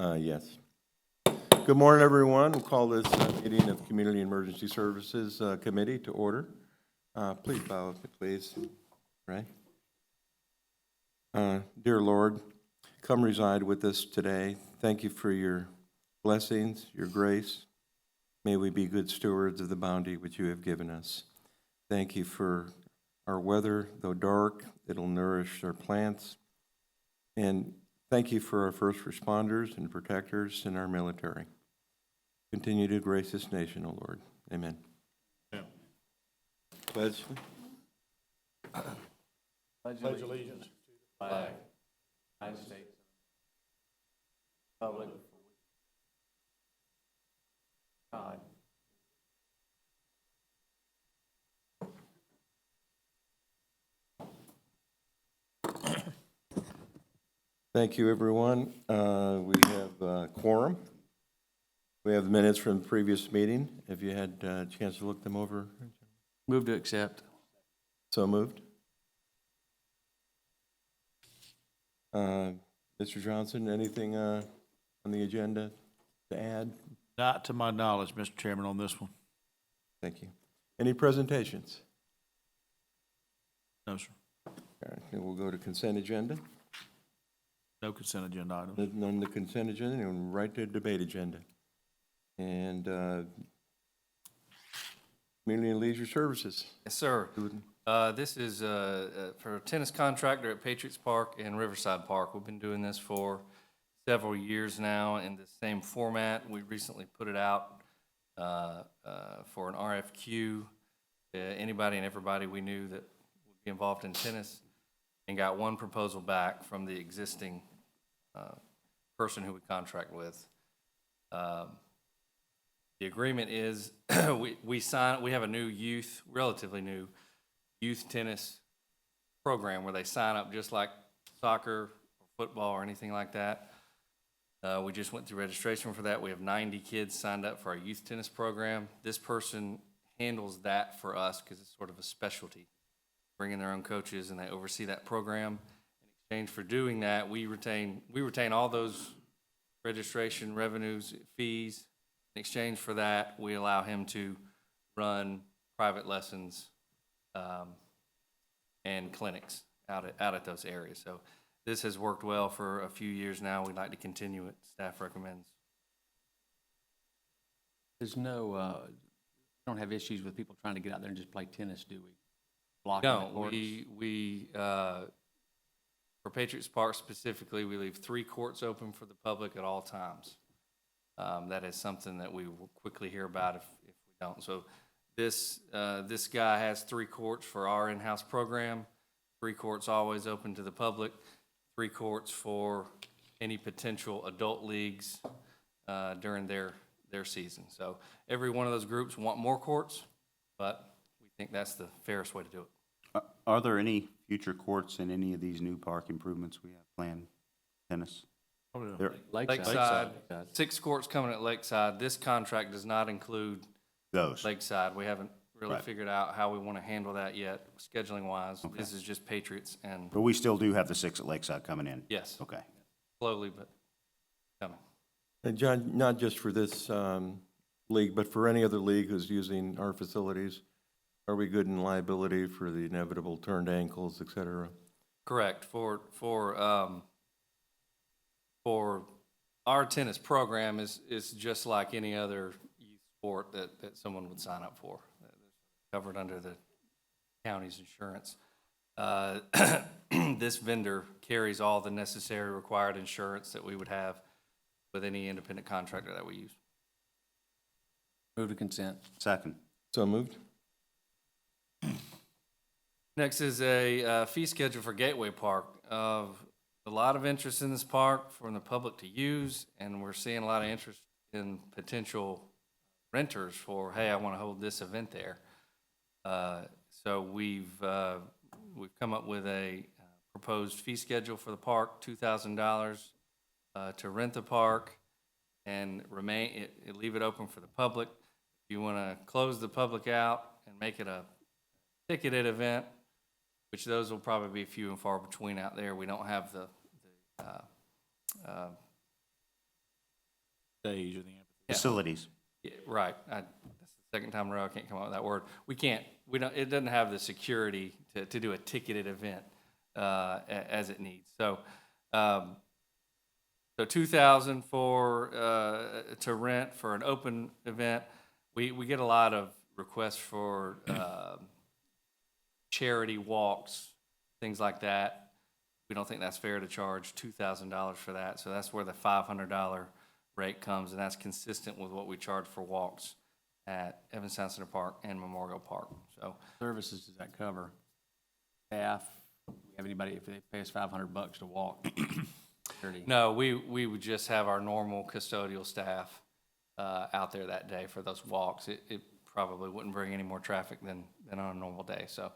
Yes. Good morning, everyone. We'll call this meeting of Community Emergency Services Committee to order. Please bow with me, please. Right. Dear Lord, come reside with us today. Thank you for your blessings, your grace. May we be good stewards of the bounty which you have given us. Thank you for our weather, though dark, it'll nourish our plants. And thank you for our first responders and protectors and our military. Continue to grace this nation, O Lord. Amen. Yeah. Pledge. Pledge allegiance to the flag of the United States, republic for God. Thank you, everyone. We have quorum. We have the minutes from the previous meeting. Have you had a chance to look them over? Move to accept. So moved. Mr. Johnson, anything on the agenda to add? Not to my knowledge, Mr. Chairman, on this one. Thank you. Any presentations? No, sir. All right, then we'll go to consent agenda. No consent agenda items. None on the consent agenda, and right to debate agenda. And Community and Leisure Services. Yes, sir. This is for a tennis contractor at Patriots Park and Riverside Park. We've been doing this for several years now in the same format. We recently put it out for an RFQ. Anybody and everybody we knew that would be involved in tennis, and got one proposal back from the existing person who we contract with. The agreement is we have a new relatively new youth tennis program where they sign up just like soccer or football or anything like that. We just went through registration for that. We have 90 kids signed up for our youth tennis program. This person handles that for us because it's sort of a specialty. Bring in their own coaches and they oversee that program. In exchange for doing that, we retain all those registration revenues, fees. In exchange for that, we allow him to run private lessons and clinics out at those areas. So this has worked well for a few years now. We'd like to continue it. Staff recommends. There's no, don't have issues with people trying to get out there and just play tennis, do we? No, we for Patriots Park specifically, we leave 3 courts open for the public at all times. That is something that we will quickly hear about if we don't. So this guy has 3 courts for our in-house program, 3 courts always open to the public, 3 courts for any potential adult leagues during their season. So every one of those groups want more courts, but we think that's the fairest way to do it. Are there any future courts in any of these new park improvements we have planned tennis? Oh, yeah. There, Lakeside, 6 courts coming at Lakeside. This contract does not include those. Lakeside. We haven't really Right. figured out how we want to handle that yet, scheduling wise. Okay. This is just Patriots and But we still do have the 6 at Lakeside coming in? yes, Okay. slowly but coming. And John, not just for this league, but for any other league who's using our facilities, are we good in liability for the inevitable turned ankles, et cetera? Correct. For our tennis program is just like any other youth sport that someone would sign up for. It's covered under the county's insurance. This vendor carries all the necessary required insurance that we would have with any independent contractor that we use. Move to consent. Second. So moved. Next is a fee schedule for Gateway Park. A lot of interest in this park from the public to use, and we're seeing a lot of interest in potential renters for, hey, I want to hold this event there. So we've come up with a proposed fee schedule for the park, $2,000 to rent the park and leave it open for the public. If you want to close the public out and make it a ticketed event, which those will probably be few and far between out there. We don't have the Stage of the amphitheater. Facilities. Yeah, right. That's the second time in a row I can't come up with that word. It doesn't have the security to do a ticketed event as it needs. So, so 2,000 to rent for an open event. We get a lot of requests for charity walks, things like that. We don't think that's fair to charge $2,000 for that. So that's where the $500 rate comes, and that's consistent with what we charge for walks at Evanston Center Park and Memorial Park. So Services does that cover? Staff, we have anybody, if they pay us $500 to walk? Security. no, we would just have our normal custodial staff out there that day for those walks. It probably wouldn't bring any more traffic than on a normal day. So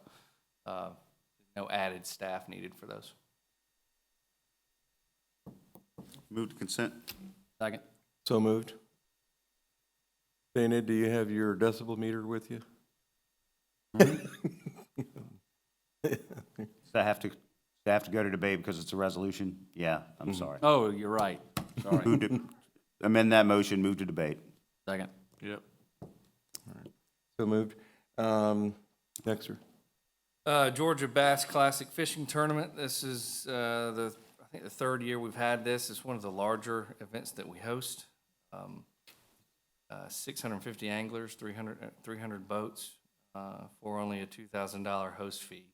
no added staff needed for those. Move to consent. Second. So moved. Dana, do you have your decibel meter with you? So I have to go to debate because it's a resolution? Yeah, I'm sorry. Oh, you're right. Sorry. Move to- Amend that motion, move to debate. Second. Yep. So moved. Next, sir. Georgia Bass Classic Fishing Tournament. This is I think the third year we've had this. It's one of the larger events that we host. 650 anglers, 300 boats for only a $2,000 host fee.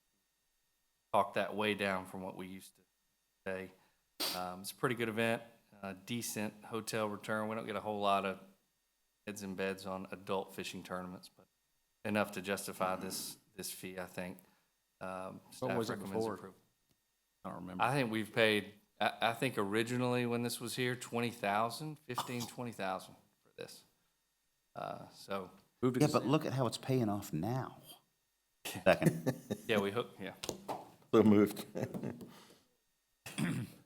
Talked that way down from what we used to pay. It's a pretty good event, decent hotel return. We don't get a whole lot of heads and beds on adult fishing tournaments, but enough to justify this fee, I think. What was it recommends before? approval. I don't remember. I think we've paid, I think originally when this was here, 20,000 for this. So, Move to Yeah, but consent. look at how it's paying off now. Second. yeah, we hooked, yeah. So moved.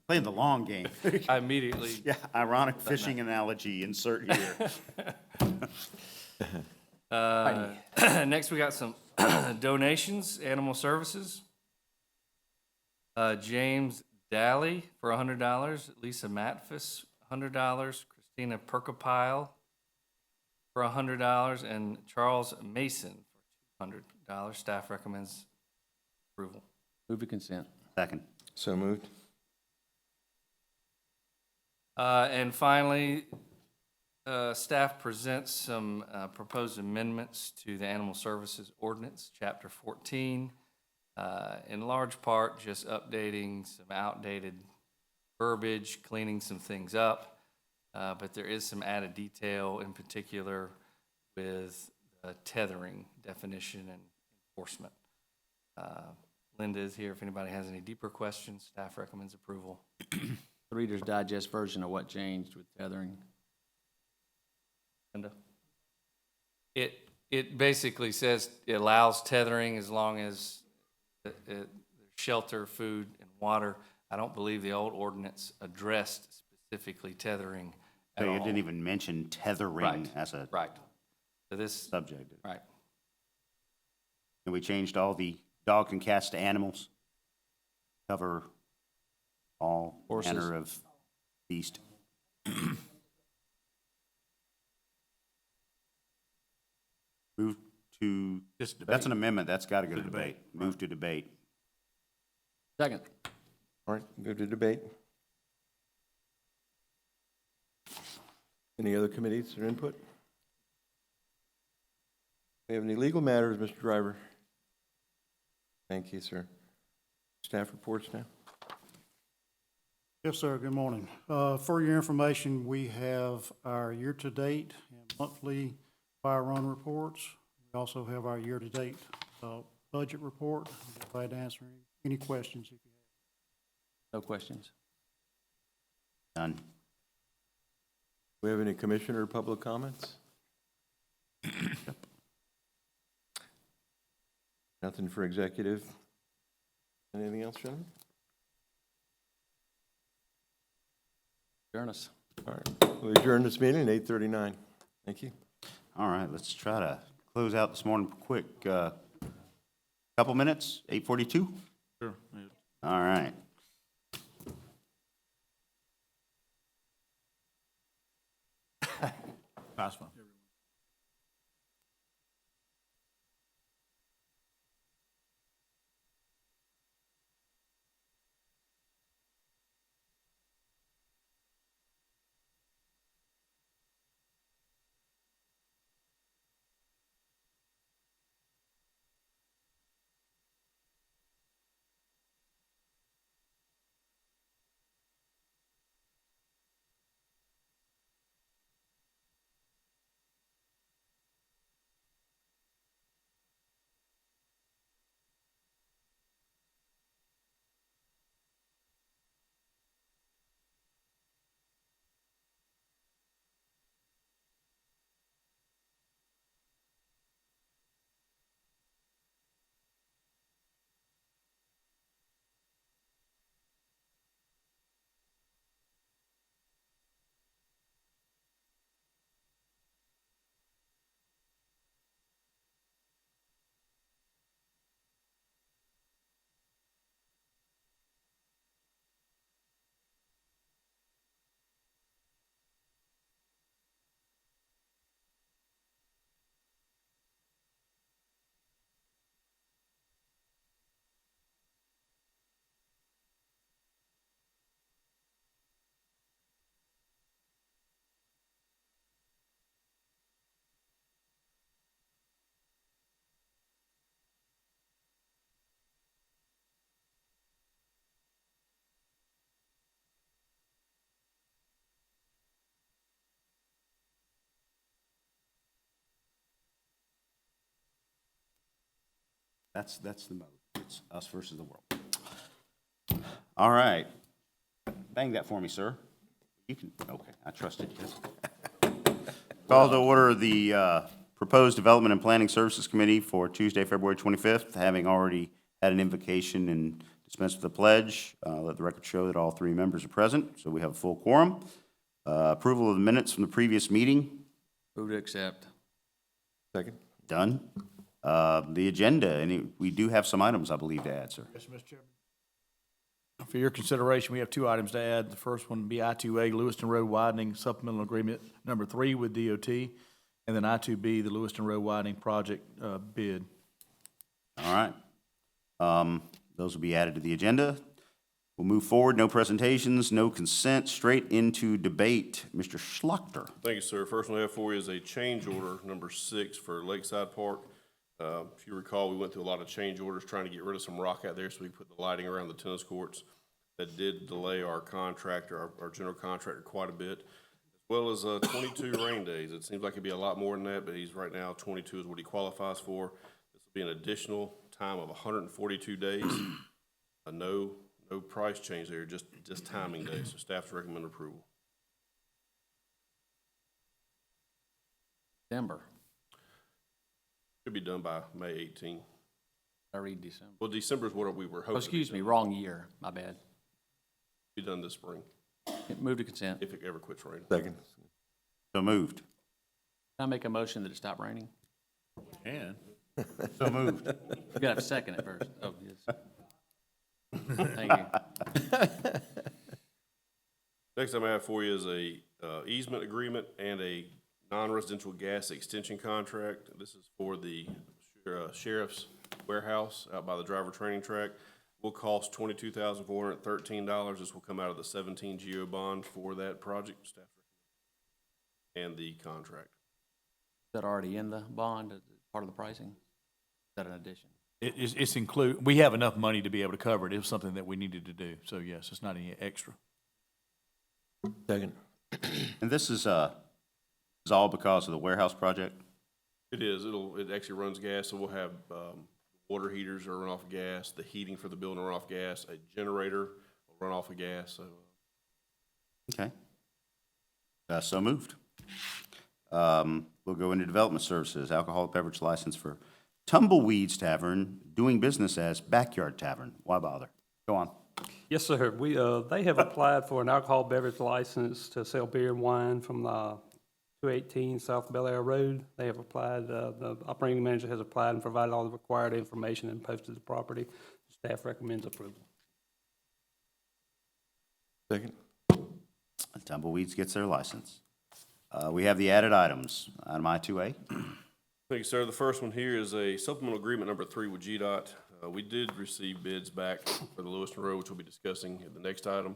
Playing the long game. I immediately, Yeah, ironic fishing analogy, insert here. next we got some donations, animal services. James Daly for $100, Lisa Matfis, $100, Christina Percopile for $100, and Charles Mason for $200. Staff recommends approval. Move to consent. Second. So moved. And finally, staff presents some proposed amendments to the Animal Services Ordinance, Chapter 14. In large part, just updating some outdated verbiage, cleaning some things up. But there is some added detail, in particular with tethering definition and enforcement. Linda is here if anybody has any deeper questions. Staff recommends approval. The Reader's Digest version of what changed with tethering. Linda? It basically says it allows tethering as long as there's shelter, food, and water. I don't believe the old ordinance addressed specifically tethering at So all. you didn't even mention tethering Right. as a Right. So this, subject. right. And we changed all the dogs and cats to animals. Cover all Horses. manner of beast. Move to, Just debate. that's an amendment, that's got to go to To debate. debate, Move to debate. Second. All right, move to debate. Any other committees or input? We have any legal matters, Mr. Driver? Thank you, sir. Staff reports now. Yes, sir. Good morning. For your information, we have our year-to-date and monthly fire run reports. We also have our year-to-date budget report. I'll be glad to answer any questions if you have. No questions. None. We have any commissioner or public comments? Nothing for executive. Anything else, gentlemen? Adjourn us. All right, we'll adjourn this meeting at 8:39. Thank you. All right, let's try to close out this morning quick. Couple minutes, 8:42? Sure. Yeah. All right. That's fine. That's the mode. It's us versus the world. All right. Bang that for me, sir. You can, okay, I trusted you. Call to order the proposed Development and Planning Services Committee for Tuesday, February 25th, having already had an invocation and dispensed with the pledge. Let the record show that all three members are present, so we have a full quorum. Approval of the minutes from the previous meeting, Move to accept. Second? done. The agenda, we do have some items, I believe, to add, sir. Yes, Mr. Chairman. For your consideration, we have two items to add. The first one would be I-2A Lewiston Road Widening Supplemental Agreement Number 3 with DOT, and then I-2B, the Lewiston Road Widening Project bid. All right. Those will be added to the agenda. We'll move forward. No presentations, no consent, straight into debate. Mr. Schluchter. Thank you, sir. First one I have for you is a change order, number 6, for Lakeside Park. If you recall, we went through a lot of change orders trying to get rid of some rock out there so we could put the lighting around the tennis courts. That did delay our contractor, our general contractor, quite a bit, as well as 22 rain days. It seems like it'd be a lot more than that, but he's right now 22 is what he qualifies for. This will be an additional time of 142 days. No price change there, just timing days. So staff's recommend approval. December. Should be done by May 18. I read December. Well, December is what we were hoping. Oh, excuse me, wrong year. My bad. Be done this spring, Move to consent. if it ever quits raining. Second? So moved. Can I make a motion that it stop raining? And So moved. You gotta have a second at first. Oh, yes. Thank you. Next item I have for you is a easement agreement and a non-residential gas extension contract. This is for the sheriff's warehouse out by the driver training track. Will cost $22,413. This will come out of the 17 GO bond for that project, staff recommend, and the contract. Is that already in the bond, as part of the pricing? Is that an addition? it's we have enough money to be able to cover it. It was something that we needed to do. So yes, it's not any extra. Second? And this is all because of the warehouse project? It is. It actually runs gas, so we'll have water heaters that run off of gas, the heating for the building will run off gas, a generator will run off of gas. So Okay. So moved. We'll go into development services, alcoholic beverage license for Tumbleweeds Tavern, doing business as Backyard Tavern. Why bother? Go on. Yes, sir. They have applied for an alcohol beverage license to sell beer and wine from 218 South Bel Air Road. They have applied, the operating manager has applied and provided all the required information and posted the property. Staff recommends approval. Second? Tumbleweeds gets their license. We have the added items. Item I-2A. Thank you, sir. The first one here is a supplemental agreement number 3 with GDOT. We did receive bids back for the Lewiston Road, which we'll be discussing in the next item.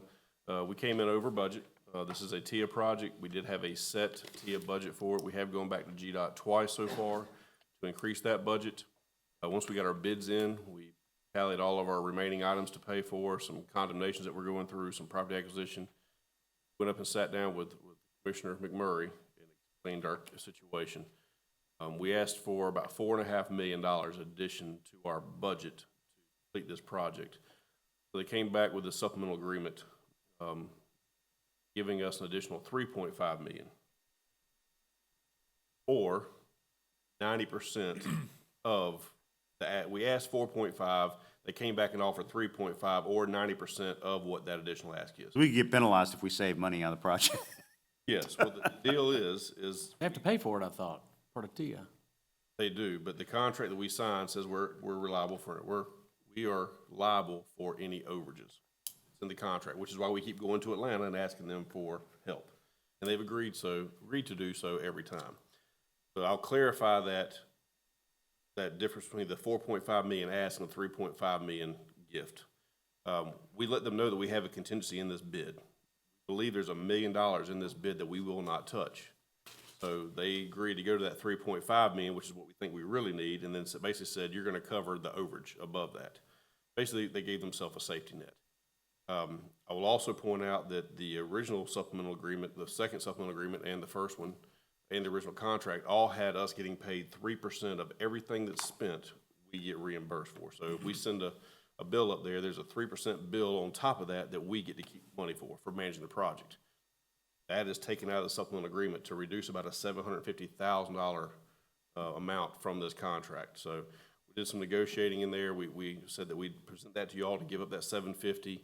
We came in over budget. This is a TIA project. We did have a set TIA budget for it. We have gone back to GDOT twice so far to increase that budget. Once we got our bids in, we tallied all of our remaining items to pay for, some condemnations that we're going through, some property acquisition. Went up and sat down with Commissioner McMurray and explained our situation. We asked for about $4.5 million addition to our budget to complete this project. So they came back with a supplemental agreement, giving us an additional $3.5 million, or 90% of the. We asked 4.5. They came back and offered 3.5, or 90% of what that additional ask is. We could get penalized if we save money on the project. Yes. Well, the deal is They have to pay for it, I thought, for the TIA. they do, but the contract that we signed says we're reliable for it. We are liable for any overages. It's in the contract, which is why we keep going to Atlanta and asking them for help. And they've agreed to do so every time. So I'll clarify that difference between the 4.5 million ask and the 3.5 million gift. We let them know that we have a contingency in this bid. We believe there's $1 million in this bid that we will not touch. So they agreed to go to that 3.5 million, which is what we think we really need, and then basically said, you're gonna cover the overage above that. Basically, they gave themselves a safety net. I will also point out that the original supplemental agreement, the second supplemental agreement, and the first one, and the original contract, all had us getting paid 3% of everything that's spent, we get reimbursed for. So if we send a bill up there, there's a 3% bill on top of that we get to keep money for managing the project. That is taken out of the supplemental agreement to reduce about a $750,000 amount from this contract. So we did some negotiating in there. We said that we'd present that to you all to give up that $750,000.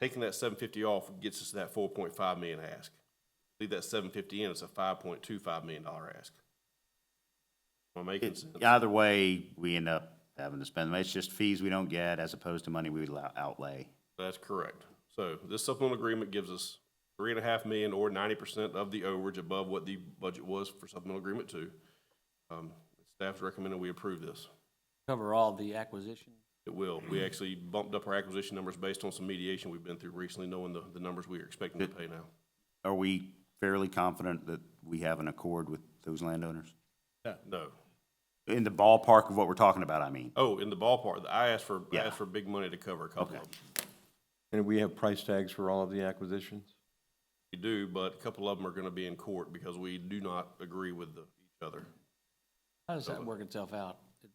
Taking that $750,000 off gets us to that $4.5 million ask. Leave that $750,000 in, it's a $5.25 million ask. Am I making sense? Either way, we end up having to spend them. It's just fees we don't get as opposed to money we would outlay. That's correct. So this supplemental agreement gives us $3.5 million or 90% of the overage above what the budget was for supplemental agreement 2. Staff's recommending we approve this. Cover all the acquisition. It will. We actually bumped up our acquisition numbers based on some mediation we've been through recently, knowing the numbers we are expecting to pay now. Are we fairly confident that we have an accord with those landowners? No. In the ballpark of what we're talking about, I mean. Oh, in the ballpark, I asked for Yeah. big money to cover a couple Okay. of them. And we have price tags for all of the acquisitions? We do, but a couple of them are gonna be in court because we do not agree with each other. How does that work itself out in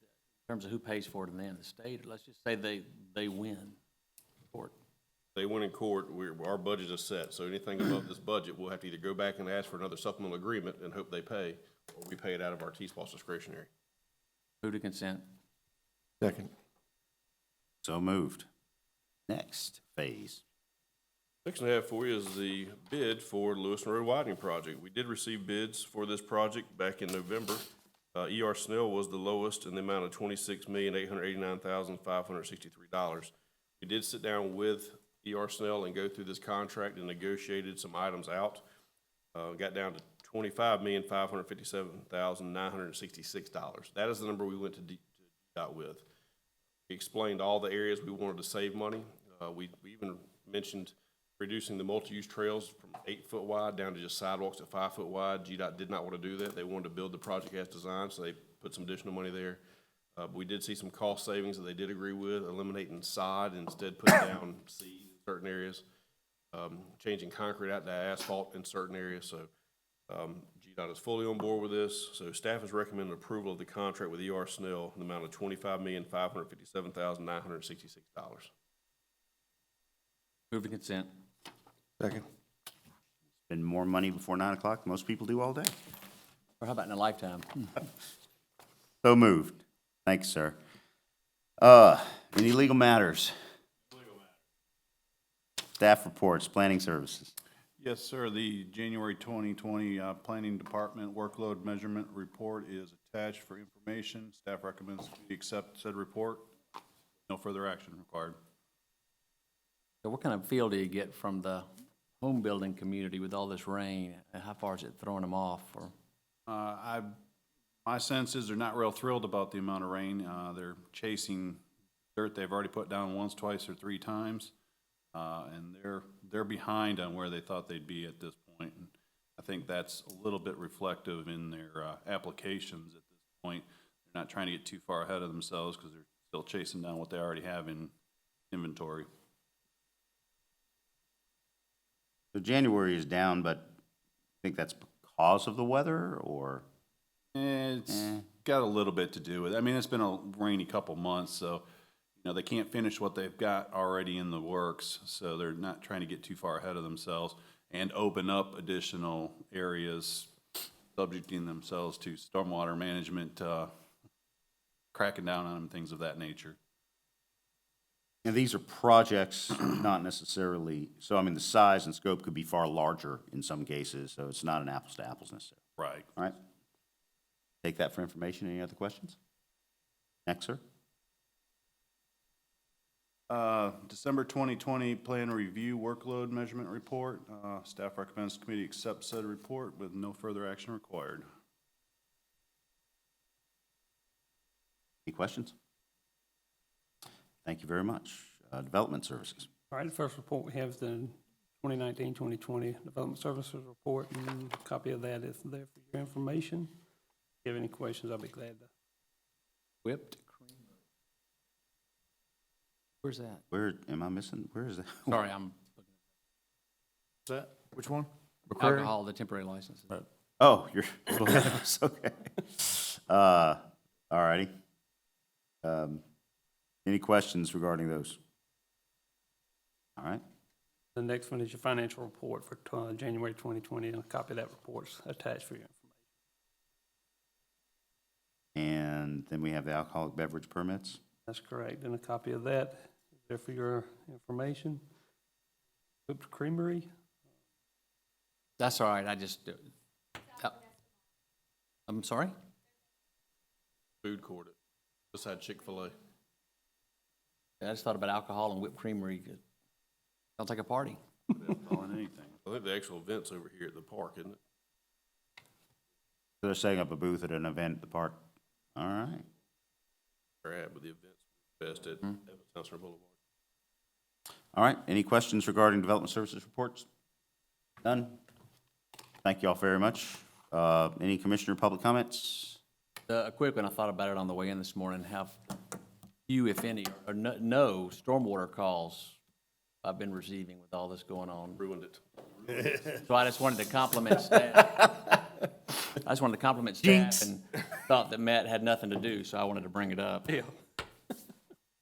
terms of who pays for it in the end? The state? Let's just say they win court. They went in court, our budget is set, so anything above this budget, we'll have to either go back and ask for another supplemental agreement and hope they pay, or we pay it out of our T-Splosh discretionary. Move to consent. Second. So moved. Next phase. Next I have for you is the bid for Lewiston Road widening project. We did receive bids for this project back in November. E.R. Snell was the lowest in the amount of $26,889,563. We did sit down with E.R. Snell and go through this contract and negotiated some items out. Got down to $25,557,966. That is the number we went to DOT with. We explained all the areas we wanted to save money. We even mentioned reducing the multi-use trails from 8 foot wide down to just sidewalks at 5 foot wide. GDOT did not want to do that. They wanted to build the project as designed, so they put some additional money there. But we did see some cost savings that they did agree with, eliminating sod and instead putting down seed in certain areas, changing concrete out to asphalt in certain areas. So GDOT is fully on board with this. So staff is recommending approval of the contract with E.R. Snell in the amount of $25,557,966. Move to consent. Second. Spend more money before 9 o'clock than most people do all day. Or how about in a lifetime? So moved. Thanks, sir. Any legal matters? Staff reports, planning services. Yes, sir. The January 2020 Planning Department Workload Measurement Report is attached for information. Staff recommends we accept said report. No further action required. So what kind of feel do you get from the home building community with all this rain? How far is it throwing them off? Or My sense is they're not real thrilled about the amount of rain. They're chasing dirt they've already put down once, twice, or three times. And they're behind on where they thought they'd be at this point. And I think that's a little bit reflective in their applications at this point. They're not trying to get too far ahead of themselves because they're still chasing down what they already have in inventory. So January is down, but I think that's because of the weather, or? It's got a little bit to do with it. I mean, it's been a rainy couple months, so, they can't finish what they've got already in the works, so they're not trying to get too far ahead of themselves and open up additional areas, subjecting themselves to stormwater management, cracking down on them, things of that nature. And these are projects, not necessarily, so I mean, the size and scope could be far larger in some cases, so it's not an apples to apples necessarily. Right. All right? Take that for information. Any other questions? Next, sir. December 2020 Plan Review Workload Measurement Report. Staff recommends the committee accept said report with no further action required. Any questions? Thank you very much. Development Services. All right, the first report we have is the 2019-2020 Development Services Report, and a copy of that is there for your information. If you have any questions, I'll be glad to. whipped cream? Where's that? Where, am I missing? Where is that? Sorry, I'm looking Is that, which one? at alcohol, the temporary licenses. Oh, you're, okay. All righty. Any questions regarding those? All right. The next one is your financial report for January 2020, and a copy of that report's attached for your information. And then we have the alcoholic beverage permits. That's correct, and a copy of that is there for your information. Whipped Creamery, That's all right, I'm sorry? Food court, just had Chick-fil-A. I just thought about alcohol and whipped creamery. Sounds like a party. Calling anything. I think the actual event's over here at the park, isn't it? So they're setting up a booth at an event at the park. All right. They're at, but the event's best at Evanston Boulevard. All right. Any questions regarding development services reports? None? Thank you all very much. Any commissioner public comments? A quick one, I thought about it on the way in this morning, how few, if any, or no stormwater calls I've been receiving with all this going on. Ruined it. So I just wanted to compliment staff. And thought that Matt had nothing to do, so I wanted to bring it up. yeah.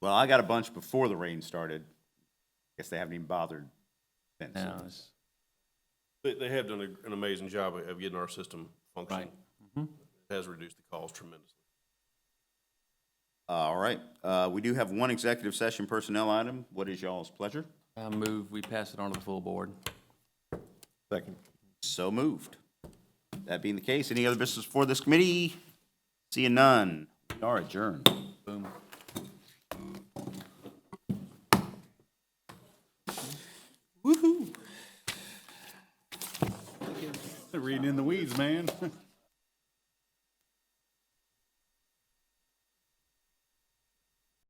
Well, I got a bunch before the rain started. Guess they haven't even bothered since. Now, it's- They have done an amazing job of getting our system functioning. Right. It has reduced the calls tremendously. All right. We do have one executive session personnel item. What is y'all's pleasure? I move we pass it on to the full board. Second. So moved. That being the case, any other business for this committee? Seeing none, we are adjourned. Boom. They're reading in the weeds, man.